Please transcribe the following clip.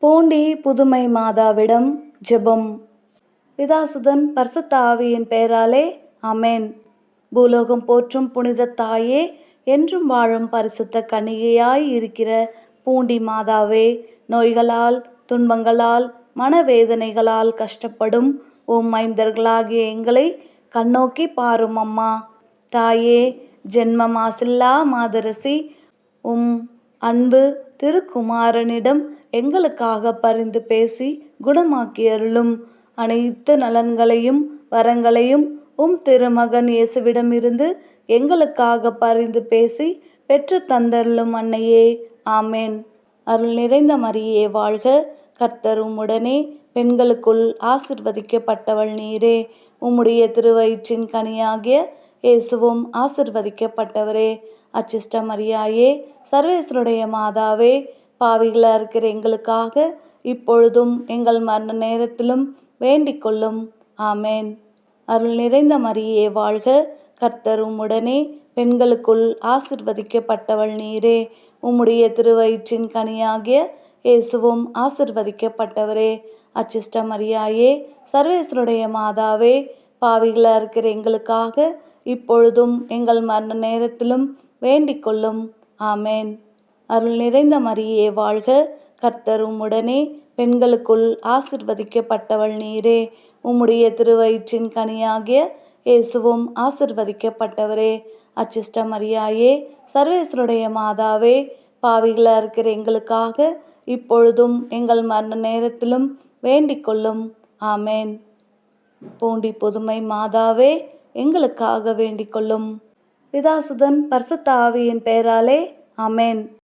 பூண்டி புதுமை மாதாவிடம் ஜெபம். பிதாசுதன் பரிசுத்த ஆவியின் பெயராலே ஆமென். பூலோகம் போற்றும் புனித தாயே, என்றும் வாழும் பரிசுத்த கன்னிகையாய் இருக்கிற பூண்டி மாதாவே, நோய்களால் துன்பங்களால் மனவேதனைகளால் கஷ்டப்படும் உம் மைந்தர்களாகிய எங்களை கண்ணோக்கி பாரும் அம்மா. தாயே, ஜென்ம மாசில்லா மாதரசி, உம் அன்பு திருக்குமாரனிடம் எங்களுக்காக பரிந்து பேசி குணமாக்கி அருளும். அனைத்து நலன்களையும் வரங்களையும் உம் திருமகன் இயேசுவிடம் இருந்து எங்களுக்காக பரிந்து பேசி பெற்று தந்தருளும் அன்னையே, ஆமேன். அருள் நிறைந்த மரியே வாழ்க, கர்த்தர் உம்முடனே, பெண்களுக்குள் ஆசிர்வதிக்கப்பட்டவள் நீரே. உம்முடைய திருவயிற்றின் கனியாகிய இயேசுவும் ஆசிர்வதிக்கப்பட்டவரே. அச்சிஷ்ட மரியாயே, சர்வேஸ்வருடைய மாதாவே, பாவிகளா இருக்கிற எங்களுக்காக இப்பொழுதும் எங்கள் மரண நேரத்திலும் வேண்டிக் கொள்ளும். ஆமேன். அருள் நிறைந்த மரியே வாழ்க, கர்த்தர் உம்முடனே, பெண்களுக்குள் ஆசிர்வதிக்கப்பட்டவள் நீரே. உம்முடைய திருவயிற்றின் கனியாகிய இயேசுவும் ஆசிர்வதிக்கப்பட்டவரே. அச்சிஷ்ட மரியாயே, சர்வேஸ்வருடைய மாதாவே, பாவிகளா இருக்கிற எங்களுக்காக இப்பொழுதும் எங்கள் மரண நேரத்திலும் வேண்டிக் கொள்ளும். ஆமேன். அருள் நிறைந்த மரியே வாழ்க, கர்த்தர் உம்முடனே, பெண்களுக்குள் ஆசிர்வதிக்கப்பட்டவள் நீரே. உம்முடைய திருவயிற்றின் கனியாகிய இயேசுவும் ஆசிர்வதிக்கப்பட்டவரே. அச்சிஷ்ட மரியாயே, சர்வேஸ்வருடைய மாதாவே, பாவிகளா இருக்கிற எங்களுக்காக இப்பொழுதும் எங்கள் மரண நேரத்திலும் வேண்டிக் கொள்ளும். ஆமேன். பூண்டி புதுமை மாதாவே, எங்களுக்காக வேண்டிக் கொள்ளும். பிதாசுதன் பரிசுத்த ஆவியின் பெயராலே ஆமேன்.